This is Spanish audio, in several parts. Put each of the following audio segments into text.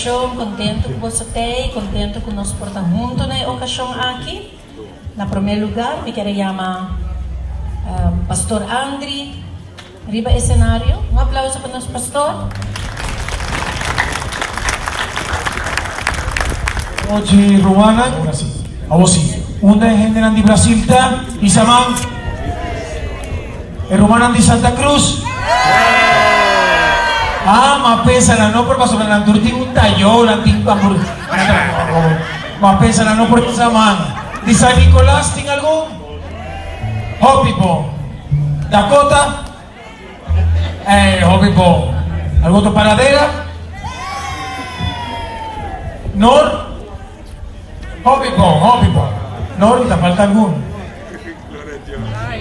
ocasión, contento con vosotros, contento con nos portar juntos en la ocasión aquí. En primer lugar, me quiero llamar Pastor Andri, arriba escenario. Un aplauso para nuestro pastor. Hoje, Romana, ahora sí. Una género de Brasil, y Samán, el Romana de Santa Cruz. Mas pensa na não por passar na turti un tayo na ting pambur. Mas pensa na não por Samán. Di San Nicolás ting algo? Hopi po. Dakota? Hopi po. Algo to paradera? Nor? Hopi po. Nor, te falta algún.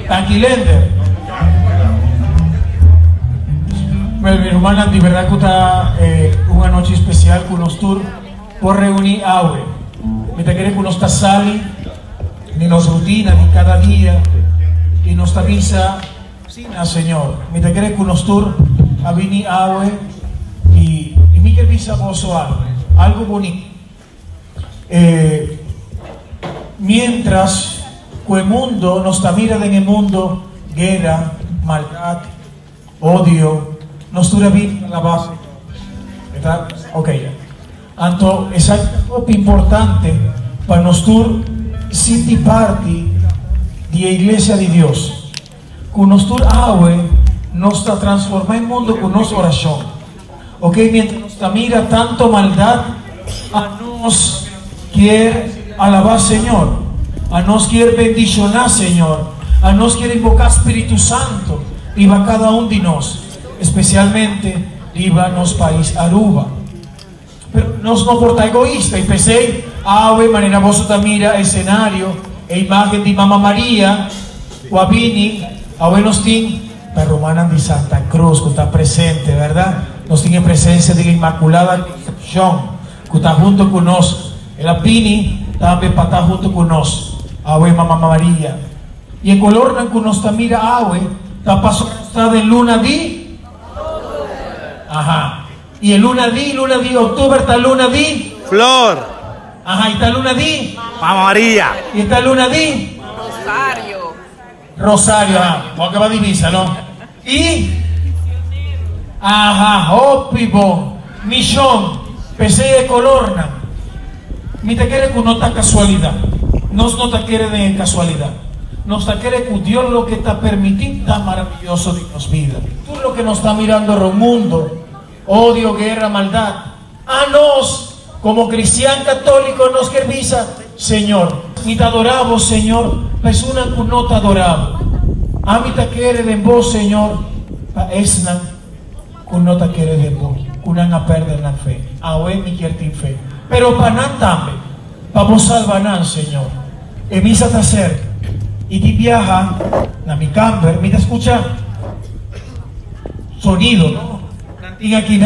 Tanquilender. Bueno, mi hermana, de verdad que está una noche especial con nosotros por reunir ahora. Me te quiere que nos sali, ni nos rutina, ni cada día, y nos avisa, Señor. Me te quiere que nosotros a venir ahora y me quiere avisa vos algo bonito. Mientras que el mundo nos está mirando en el mundo, guerra, maldad, odio, nos dura bien la base, ¿verdad? Ok, entonces es algo importante para nosotros City Party de la Iglesia de Dios. Con nosotros ahora nos está transformando el mundo con nuestra oración. Ok, mientras nos está mira tanto maldad, a nos quiere alabar Señor, a nos quiere bendicionar Señor, a nos quiere invocar Espíritu Santo y va cada uno de nosotros. Especialmente iba nos país Aruba, pero nos no porta egoísta y pensé ave manera vos mira escenario e imagen de Mamá María Guabini ave nos tiene la Romana de Santa Cruz que está presente, verdad, nos tiene presencia de la Inmaculada Concepción que está junto con nosotros, el Apini también está junto con nosotros, ave Mamá María, y el color en que nos está mira ave está pasando de luna di. Ajá. Y el luna di octubre está luna di Flor. Ajá, y está luna di Mamá María. Y está luna di Rosario, ajá, porque va divisa, ¿no? Y ajá, Opibo, Millón, PC de Colorna. Mi te quiere que no está casualidad. No te quiere de casualidad. Nos quiere que Dios lo que está permitiendo tan maravilloso de nos vida. Tú lo que nos está mirando el mundo, odio, guerra, maldad. A nos, como cristian católico, nos serviza, Señor. Ni te adoramos, Señor. Persona que no te adoramos. A mí te quiere de vos, Señor. Pa esna que no te quiere de vos. Que no a perder la fe. A hoy mi quiere fe. Pero para nada también. Para vos salvar, Señor. Evisa te cerca. Y te viaja a mi camper, ¿me te escucha? Sonido, ¿no? Y aquí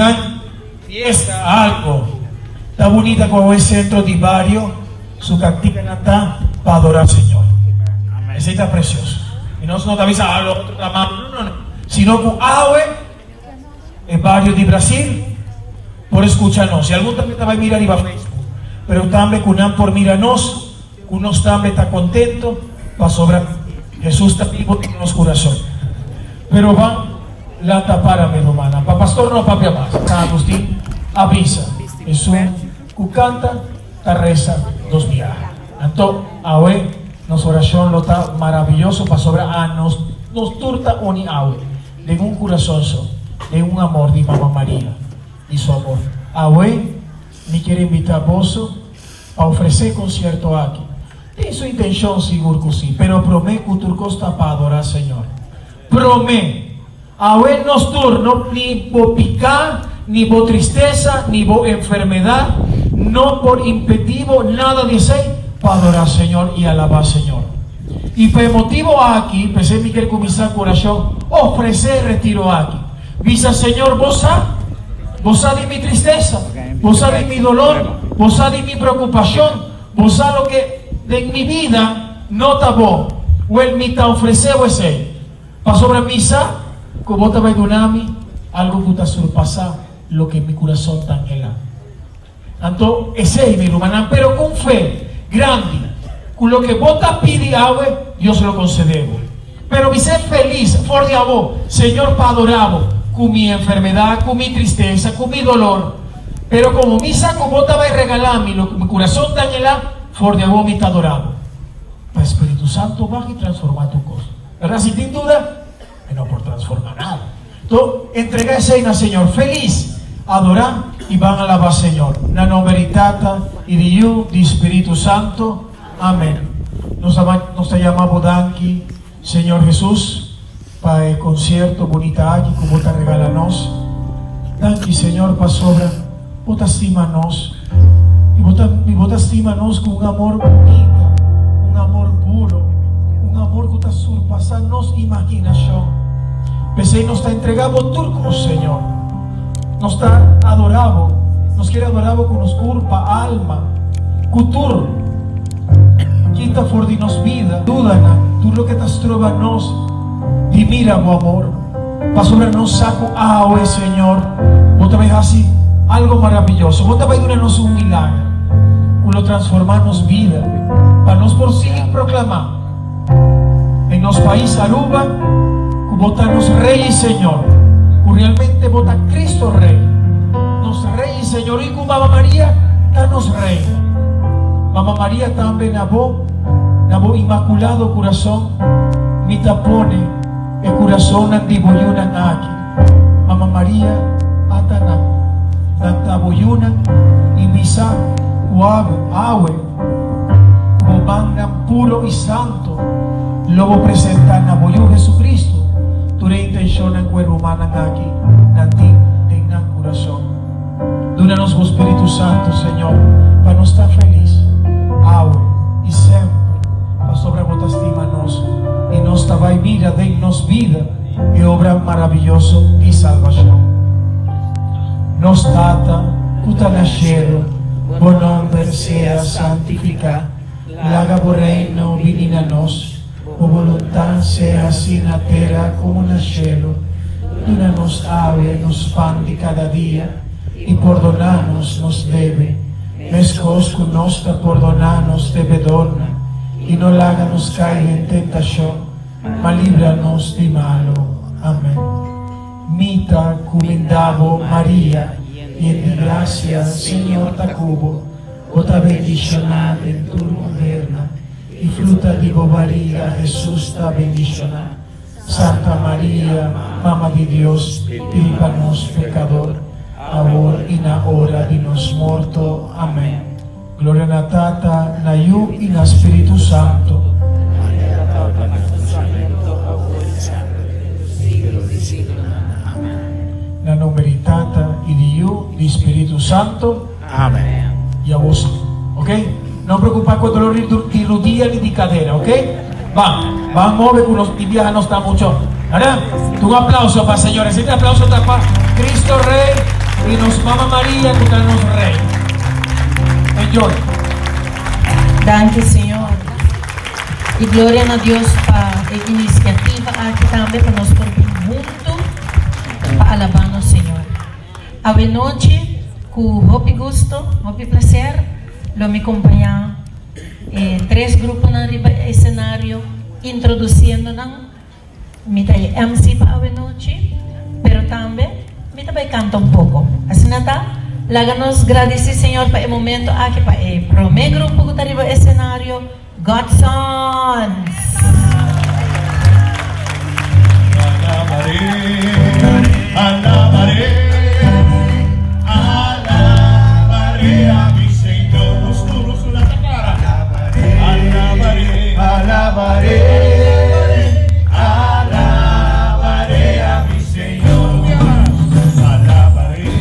fiesta, algo. Está bonita como el centro de barrio, su cantica está para adorar al Señor. Ese está precioso. Y no te avisa a lo otro, no. Sino que el barrio de Brasil, por escucharnos. Si algún también te va a mirar y va a Facebook, pero también que por mirarnos, que uno también está contento. Para sobrar, Jesús está vivo en los corazones. Pero va la tapara, mi hermana. Para pastor no, papi más. Agustín, avisa. Jesús, que canta, te reza, dos viajes. Entonces, ahora, nuestra oración lo está maravilloso para sobrar a nos turta oni ahora. De un corazón, de un amor de Mamá María y su amor. Ahora, me quiere invitar a vos a ofrecer concierto aquí. Tem sua intenção, seguro que sim, pero prometo que o turco está para adorar, Senhor. Prometo. Ahora nos turno, ni por picar, ni por tristeza, ni por enfermedad, no por impedido, nada de ser, para adorar, Señor, y alabar, Señor. Y por motivo aquí, pensé que quiere comenzar corazón, ofrecer retiro aquí. Visa, Señor, vos sabes mi tristeza, vos sabes mi dolor, vos sabes mi preocupación, vos sabes lo que de mi vida no está bueno. O el me está ofreciendo ese. Para sobre misa, como te va a donar algo que te surpasa lo que mi corazón está anhelando. Tanto ese mi hermana, pero con fe grande, con lo que vota pide agua, Dios lo concedemos. Pero me sé feliz, for de amor, Señor, para adorarlo, con mi enfermedad, con mi tristeza, con mi dolor. Pero como mi saco vota va a regalarme, lo que mi corazón está en el for de amor, me está adorado. El Espíritu Santo va y transforma tu cosa. ¿Verdad? Si tienes duda, no por transformar nada. Entonces, entrega esa Señor, feliz, adorar y van a alabar Señor. Na nombre de Tata y de Hijo, de Espíritu Santo. Amén. Nos llamamos Danki, Señor Jesús, para el concierto bonita allí, como te regalanos. Danki, Señor, para sobra, vos estímanos. Y vos estímanos con un amor bonito, un amor puro, un amor que te surpasa nos imaginación. Pese nos está entregado turco, Señor. Nos está adorado, nos quiere adorado con nos culpa, alma, cultura. Quita for di nos vida, dúdana, tú lo que te trova nos, y mira, bu amor, para sobre nos saco agua, Señor. Vos te ves así, algo maravilloso. Vos te vas a darnos un milagro, lo transformarnos vida, para nos por sí proclamar en los países Aruba, votarnos Rey y Señor, que realmente vota Cristo Rey, nos Rey y Señor, y con Mamá María, danos Rey. Mamá María también nabo inmaculado corazón, mi tapone el corazón antiboyunan aquí. Mamá María, atana, antaboyunan y misa, awe, como mangan puro y santo, luego presentan a Boyu Jesucristo. Tu intención en cuerpo humana aquí, nanti en el corazón. Dúnanos, Espíritu Santo, Señor, para no estar feliz, ahora y siempre, para sobre vos estímanos y nos estaba y vida, dennos vida y obra maravilloso y salvación. Nos tata, cutanachero, buen nombre sea santificado, laga por reino, vinina nos. O voluntad sea así na terra como na cielo. Dúnanos ave, nos pan de cada día, y perdonarnos nos debe, mescos con nostra perdonarnos debedorna, y no láganos caer en tentación, mas líbranos de malo. Amén. Mita comendavo María, y en gracia Señor ta cubo, o ta bendicionada en tu moderna, y fruta de tu barriga Jesús está bendicionado. Santa María, Mamá de Dios, pide para nos pecador, ahora y na hora de nos muerto. Amén. Gloria a Tata, na Hijo y na Espíritu Santo. Na nombre de Tata y de Hijo, de Espíritu Santo. Amén. Y a vos, ¿ok? No preocupar con dolor de rodilla ni de cadera, ¿ok? Vamos a mover con los viajes, no está mucho, ¿verdad? Un aplauso para señores. Este aplauso está para Cristo Rey y nos Mamá María que está nos Rey. Enjoy. Danke, Señor. Y gloria a Dios para la iniciativa aquí también para nos poner juntos para alabarnos, Señor. A noche, con hopi gusto, hopi placer, lo me acompañan 3 grupos en el escenario introduciendo mi MC para la noche, pero también mi también canta un poco. Así nada, láganos agradecer, Señor, para el momento aquí para el primer grupo que está en el escenario, God's Sons. Alabaré a mi Señor. Alabaré, alabaré, alabaré a mi Señor. Alabaré.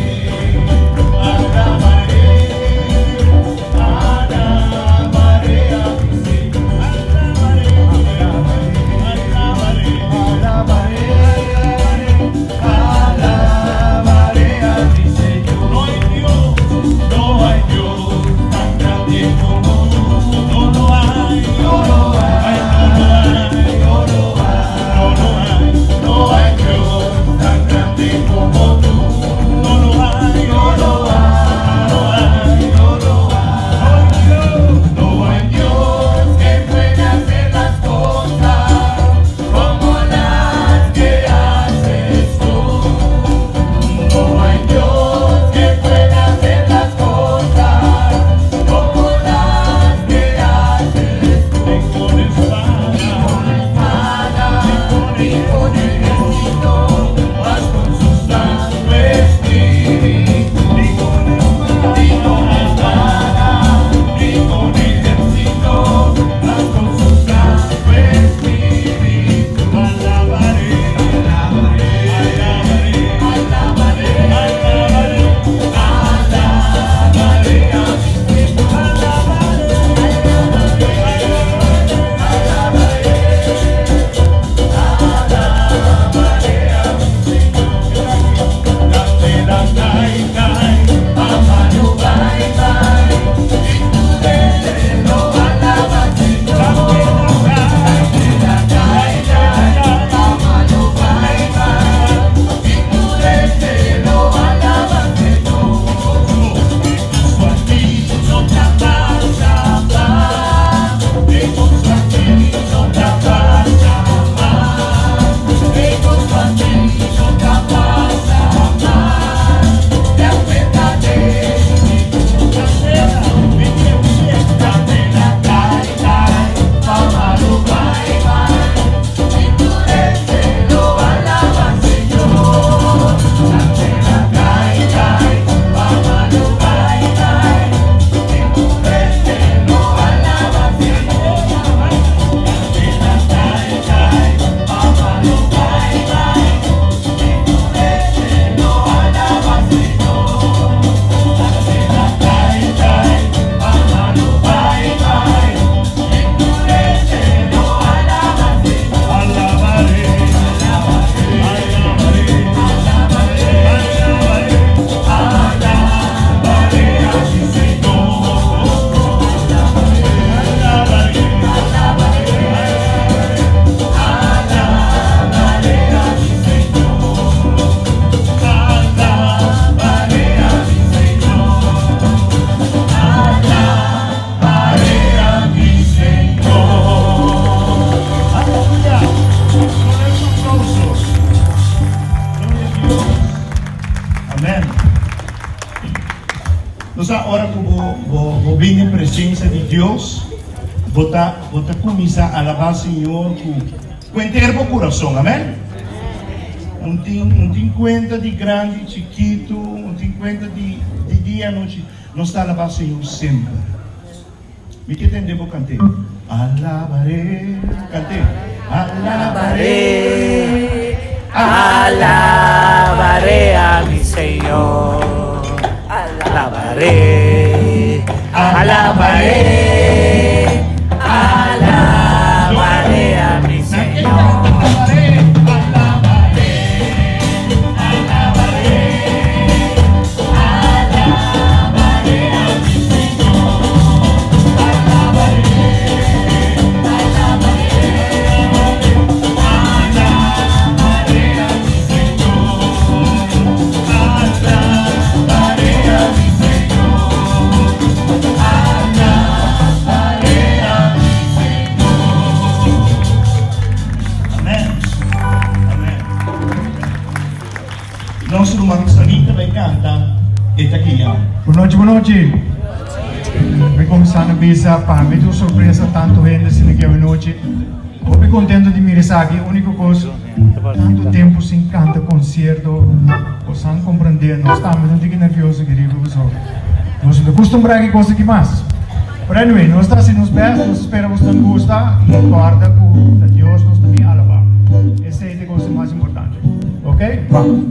presencia de Dios, bota comienza a alabar al Señor con entero corazón, amén. Não tem cuenta de grande, chiquito, não tem cuenta de dia, não está a alabar o Senhor sempre. Me que entendemos cantar? Alabaré, cante. Alabaré, alabaré a mi Señor. Alabaré, alabaré, alabaré a mi Señor. Nosso irmão Sanita vai cantar esta aqui. Boa noite. Vem começando a bisa, para mim é uma surpresa tanto gente assim aqui hoje noite. Vou bem contente de me receber aqui, a única coisa, tanto tempo sem cantar concerto, você não compreender, nós estamos não fiquem nerviosos aqui, professor. Nós não acostumamos a coisa que mais. But anyway, nós estamos assim nos pés, nós esperamos que nos gusta e guarda que Deus nos também alabar. Essa é a coisa mais importante. Ok? Vamos.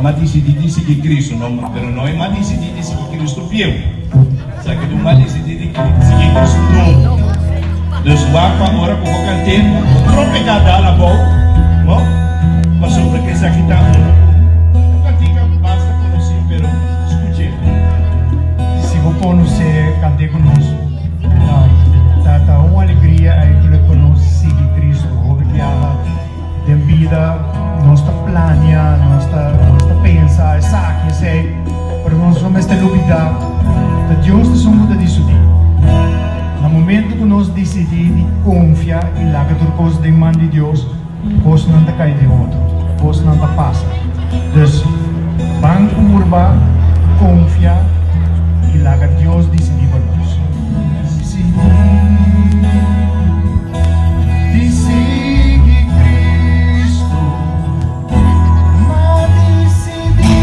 mas decidir seguir Cristo, não, pero não é mais decidir seguir Cristo vivo. Só que tu mais decidir seguir Cristo não. Dus waar agora com qualquer tempo, trope cada la boca, não? Mas sobre que essa aqui tá cantiga basta conhecer, pero escute. Se vou conhecer, cante conosco. Tá uma alegria aí que conosco seguir Cristo. Obrigado. De vida, não está planear, não está pensar, exato, sei, mas nós vamos ter dúvida que Deus nos muda disso. No momento que nós decidimos confiar e largar tudo coisa de mão de Deus, coisa não está cai de outro, coisa não está passa. Então, curva, confiar e largar Deus decidir para nós. Decide Cristo, mas decidi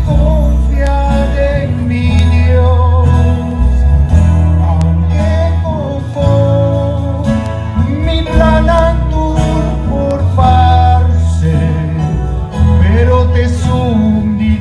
confiar em mim, Deus. Aunque confo, mi plan por farse, pero te sumdi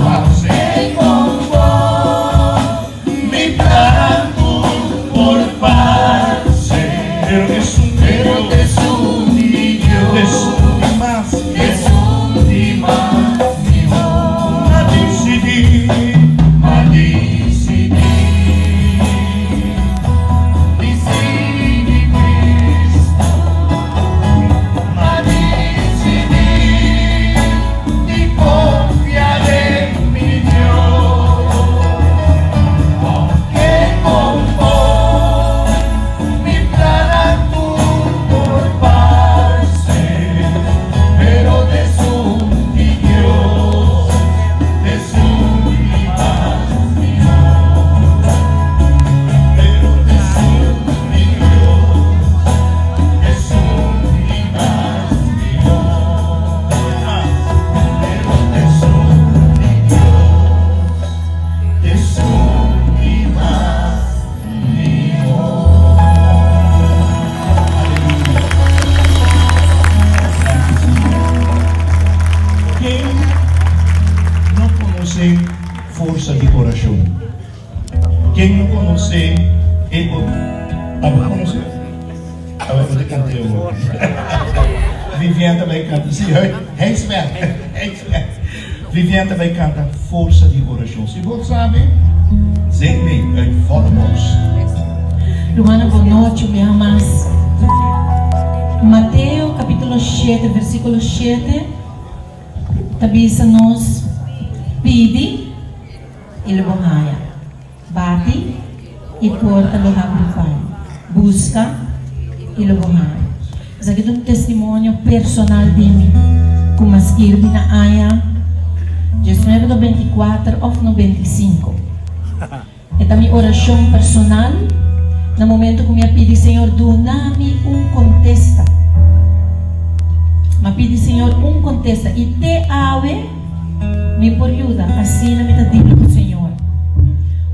Pase con vos, mi plan por parce, pero es un niño, es un más, força de coração. Quem não conhece, conhecer? Eu vou cantar Viviane vai cantar. Sim, é esperto. Viviane vai cantar força de coração. Se você sabe, zengue, follow-us. Luana, boa noite, me amas. Mateus capítulo 7, versículo 7, tabisa-nos, pide e levonhaya, bate e porta lo abre, busca e levonhaya. Esse aqui é um testemunho personal de mim, como escrevi na Aya 19:24 ou 95. É também oração personal. No momento que me pedi, Senhor, dona-me contesta. Me pedi, Senhor, contesta. E te ave me por ajuda. Assim na minha dívida com o Senhor.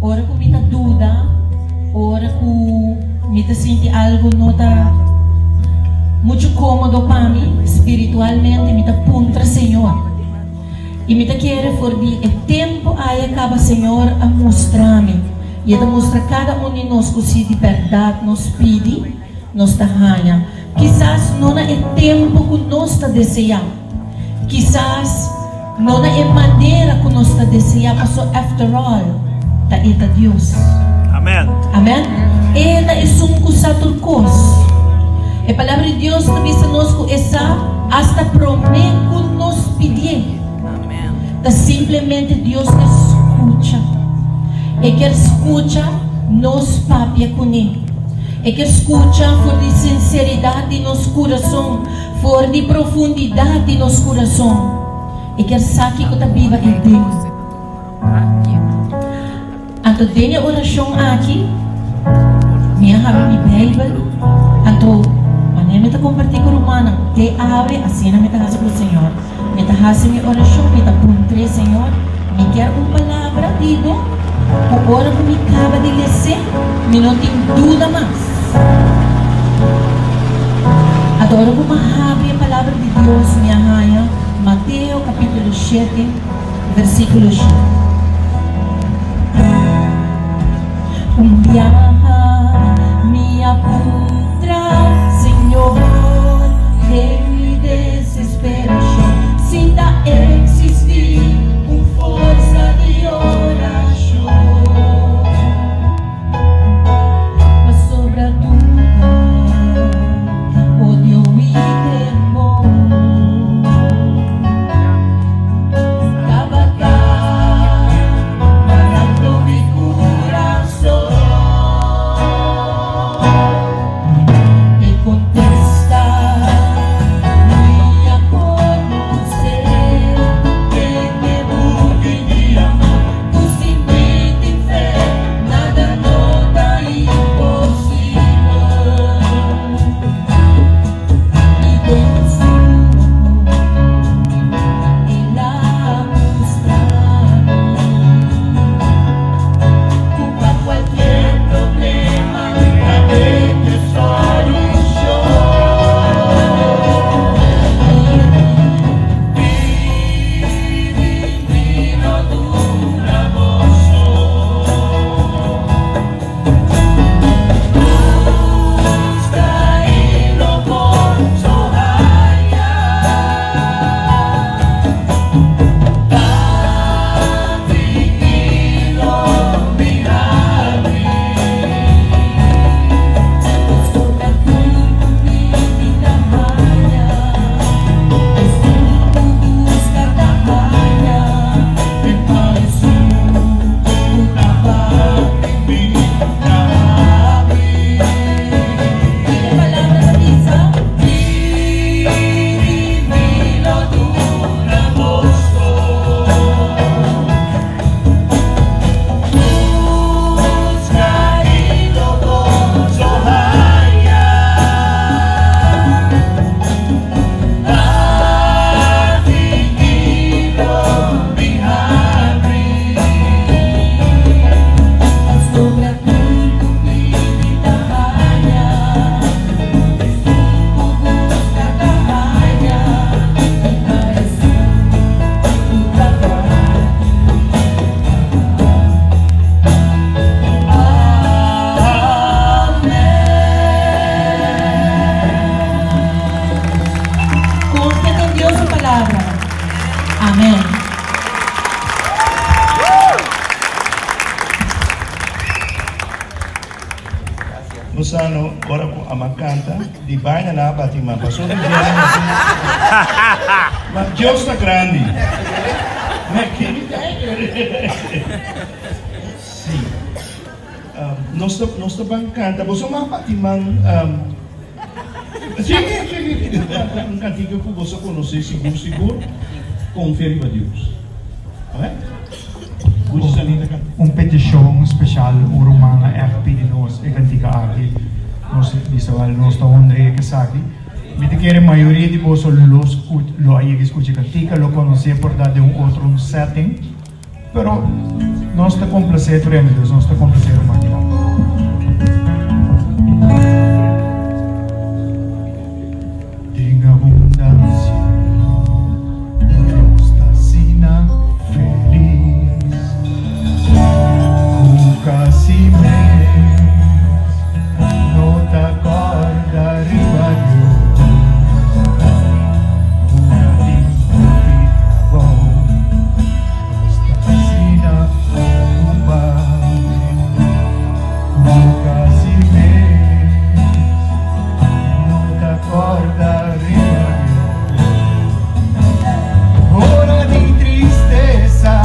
Ora que me dúvida, ora que me senti algo não tá muito cômodo para mim, espiritualmente, me puntra, Senhor. E me quer for de tempo aí acaba, Senhor, a mostrar-me. E ele mostra cada um de nós que se de verdade nos pede, nos ganha. Quizás não é tempo que nós está desejando. Quizás não é maneira que nós está desejando. Mas after all, está Deus. Amém. Amém? Ele é um cusator cos. A palavra de Deus também se nos que essa hasta promete que nos pedir. Amém. Da simplesmente Deus escuta. E que escuta nos papia com ele. E que escuta for de sinceridade nos coração, for de profundidade nos coração. E que saque que está viva em Deus. Então, tem a oração aqui. Minha minha Bíblia. Então, maneira me compartilhar com o humano. Te abre, assim na minha casa com o Senhor. Me fazer minha oração, me puntre, Senhor. Me quer uma palavra digo. A hora que me acaba de ler, me não tenho dúvida mais. Adoro como abre a palavra de Deus, minha rainha, Mateus capítulo 7, versículo 7. Viaja minha putra, Senhor, de mi desesperação, se da existir força de oração. Coração Sano, ora ko amakanta, di ba na nabati mapasok din mas Diyos na grande. Sì. Nostra bancanta, posso mapatimang sige, ang cantiga ko posso conoscer siguro confere a Deus. Okay? Petition special urong mga FP di nos e cantica aqui nos bisawal nos to Andre Kasaki mi te quiere mayoría di vos lo hay que escuchar cantica lo conocí por dar de un otro setting pero no está complacido rendidos no está complacido máquina en abundancia nuestra sina feliz casi no te acorda arriba Dios una tinta nuestra sina casi no te acorda arriba Dios hora de tristeza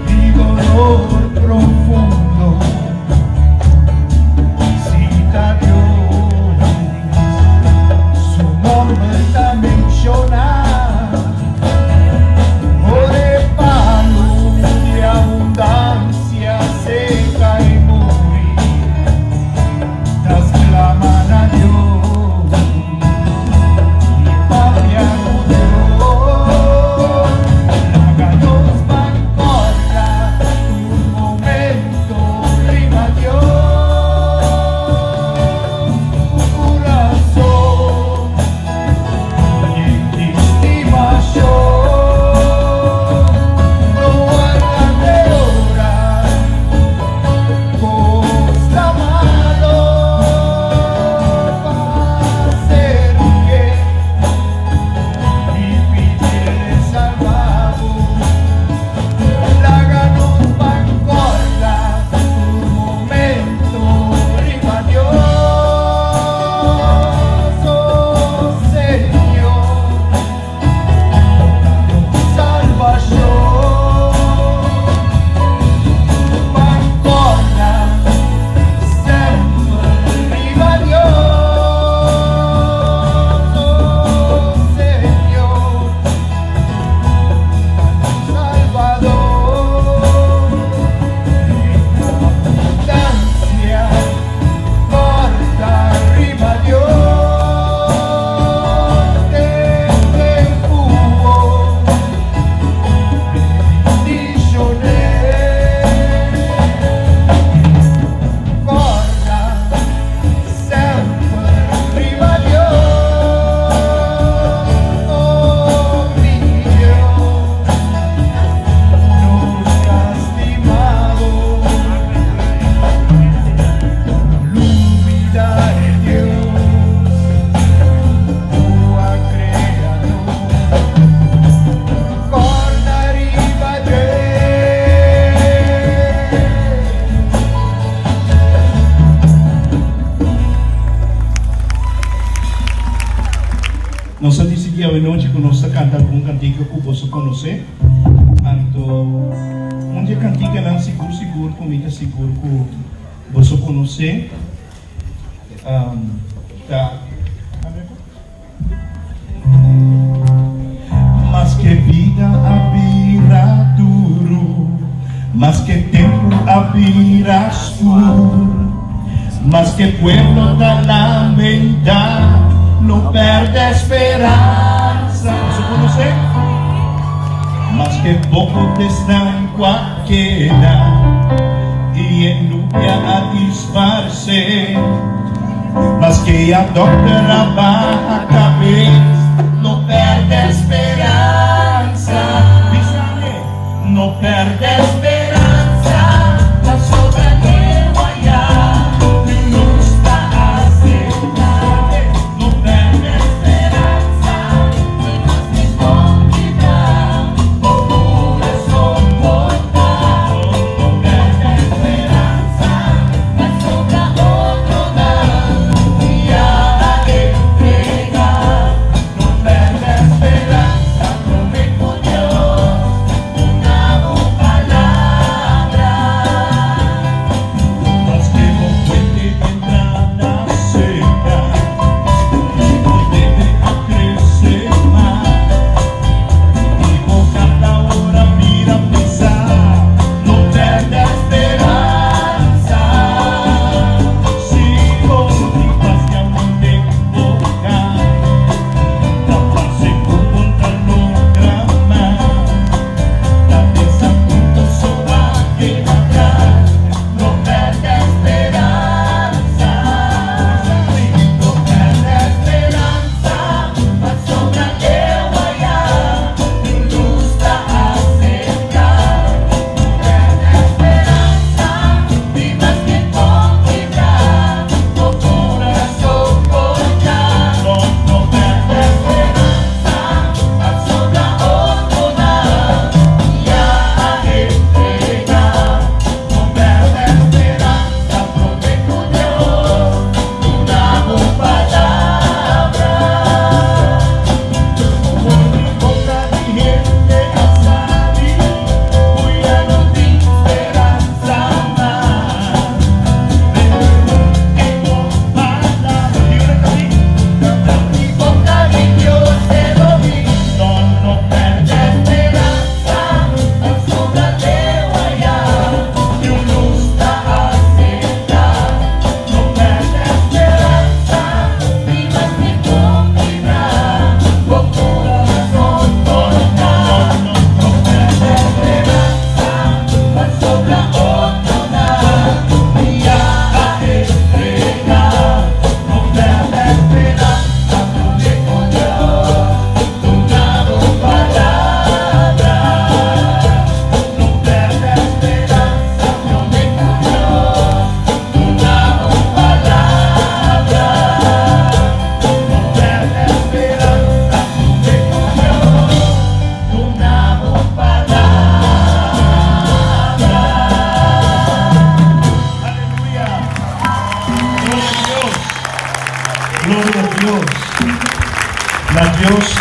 y dolor profundo, cita Dios, su nombre está mencionado, ore palo de abundancia seca y morir, das claman a Dios, y papian Dios, háganos bancorra, un momento rima Dios, un corazón en estimación, no hagan de orar, costa malo para hacer bien y pide salvado. Láganos bancorra, un momento rima Dios, oh Señor, salvación, bancorra, sempre rima Dios, oh Señor, Salvador. Abundancia, corta arriba Dios, te empujo, bendiciones, corta sempre arriba Dios, oh mi Dios, nos lastimado. Lumina en Dios, tua creador, con arriba Dios. Nós decidimos hoje noite que nós cantar um cantiga que você conhece. Então, onde cantiga não seguro comigo seguro que você conhece. Tá. Mas que vida abrirá duro, mas que tempo abrirá escuro, mas que pueblo da lamentar não perde a esperança. Você conhece? Mas que pouco destanqua queda e em nubia a disfarce, mas que a doctora baja a cabeça não perde a esperança. Não perde a esperança, a soberania não está a ser. Não perde a esperança, se nos convidar, o coração mortal. Não perde a esperança, mas sobra outro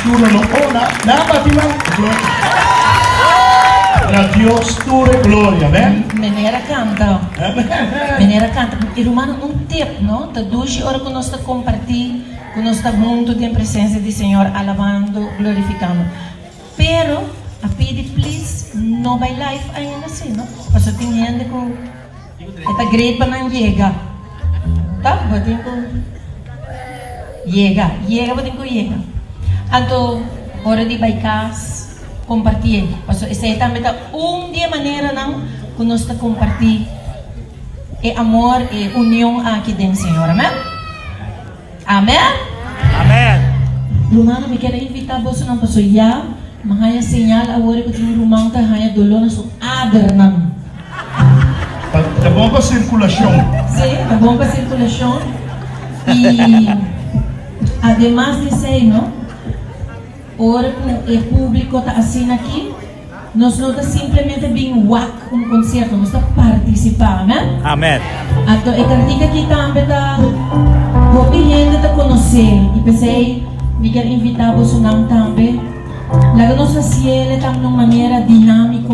Tudo no ona, na batimang a Deus toda glória, amém? Menera canta. Menera canta. E romano tip, não? Tá 12 horas que nós está compartilhando, que nós está junto em presença do Senhor, alabando, glorificando. Pero, a pedir, please, não vai live ainda assim, não? Porque tem gente que está great para não chegar. Tá? Batem com... Chega, batem com chega. Então, hora de baikas, compartilhar. Essa é também dia maneira não que nós está compartilhar é amor e união aqui dentro, Senhor. Amém? Amém? Amém. Romano, me quero invitar você não passou já, mas a sinal agora que tem Romano tá hanya dolo na so adar não. Tá bom para circulação. Sim, tá bom para circulação. E además de ser, não? Ora que o público está assim aqui, nós não estamos simplesmente bem whack concerto, nós estamos participando, né? Amém. Então, eu cantiga aqui também está gente a conhecer, e pensei, me quero invitar você também. Lá nós fazemos de uma maneira dinâmica,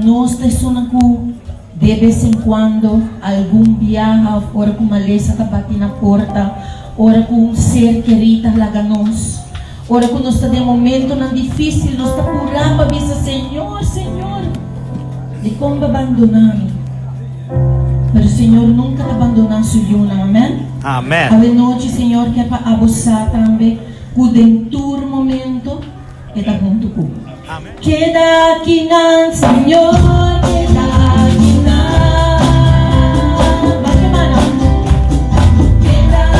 nós temos de vez em quando algum viaje, ora com uma lesa está batendo na porta, ora com um ser querido lá nós. Ora, quando nós estamos em um momento não difícil, nós estamos orando para dizer, Senhor, Senhor, de como abandonar. Mas o Senhor nunca te abandonou, Senhor, amém? Amém. A noite, Senhor, quer para abusar também, que dentro do momento, está junto com. Amém. Queda aqui, não, Senhor, queda aqui, não. Queda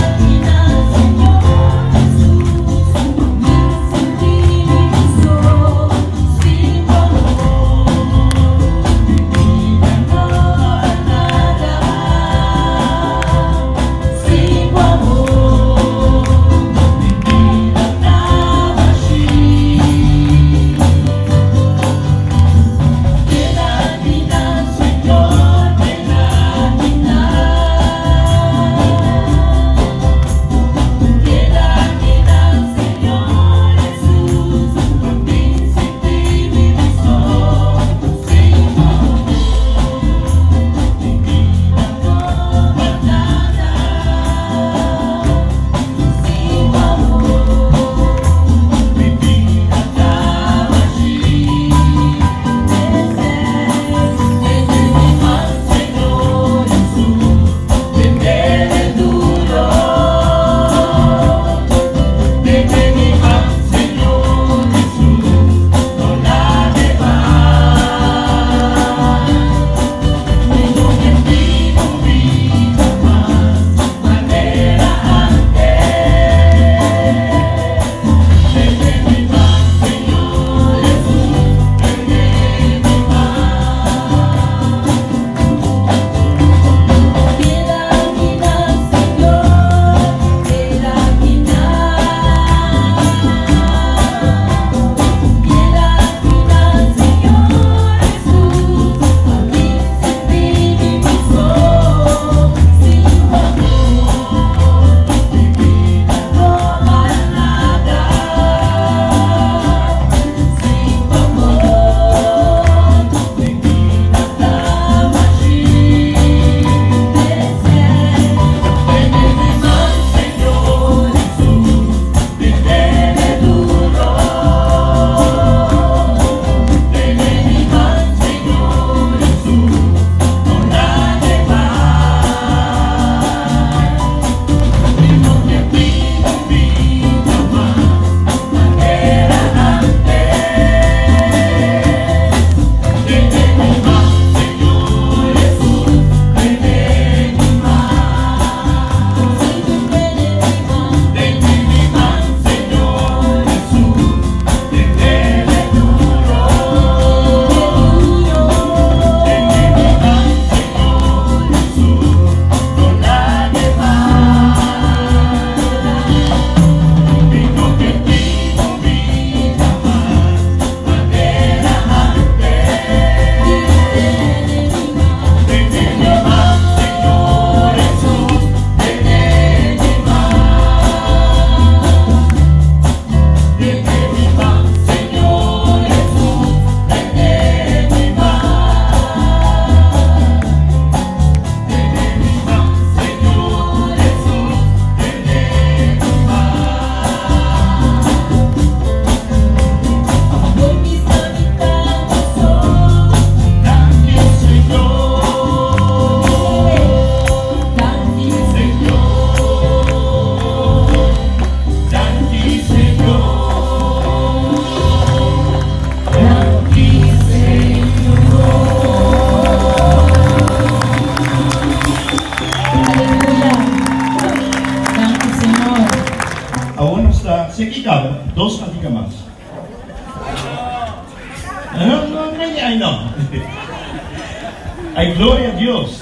Ay, gloria a Dios.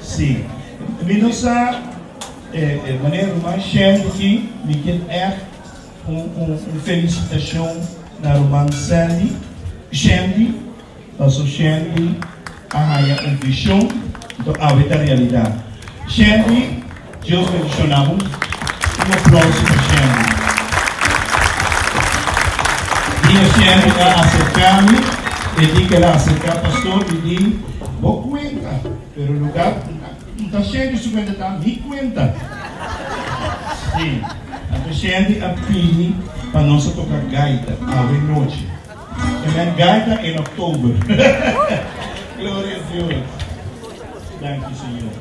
Sí. Minosa, maneira mais Shandy aqui, me quer uma felicitação na irmã Shandy, pastor Shandy, a visão, então a realidade. Shandy, Deus mencionamos, aplauso para Shandy. Dia Shandy vai acercar-me, ele que ela acercar pastor, e diz, vou cuenta, pero o lugar está cheio de 50, está me cuenta. Sim, a Shandy apine para nós tocar gaita, à noite. E gaita em outubro. Glória a Deus. Thank you, Senhor.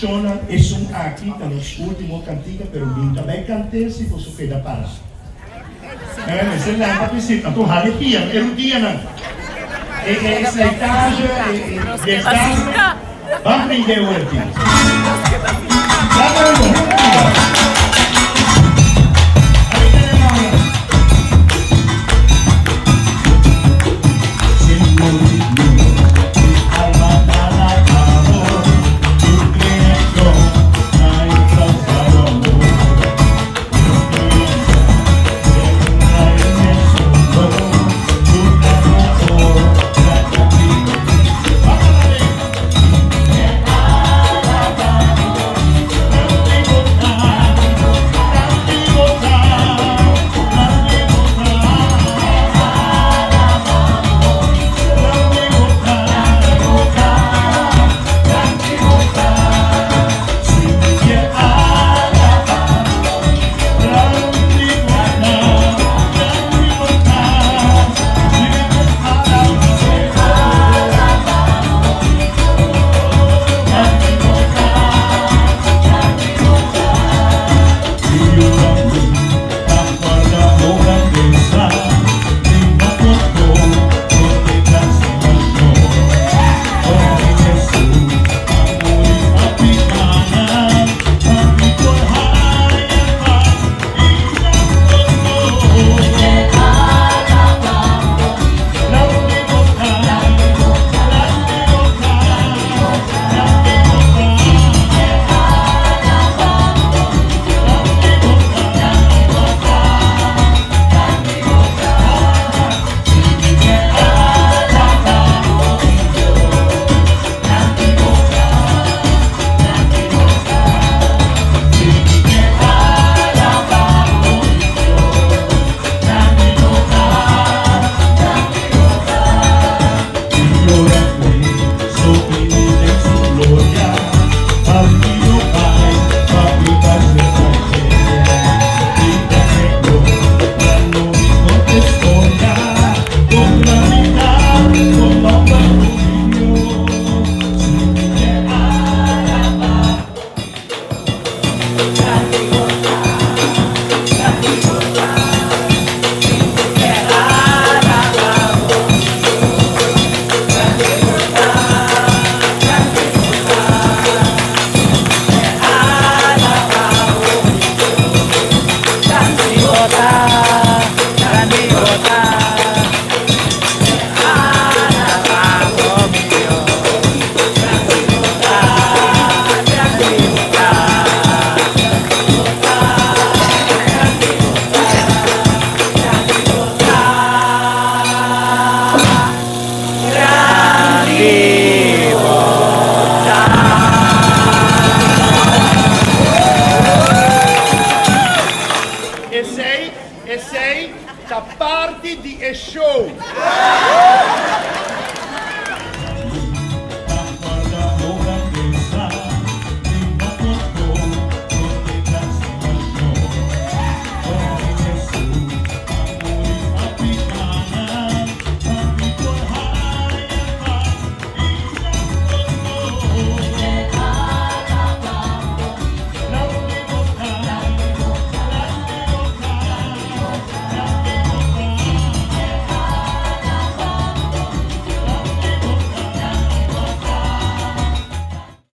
Shona es un aquí en los últimos cantigas, pero también canté si por su queda para. Esa es la participa, tu jale pian, el día no. Esa etage, vamos a ir de vuelta.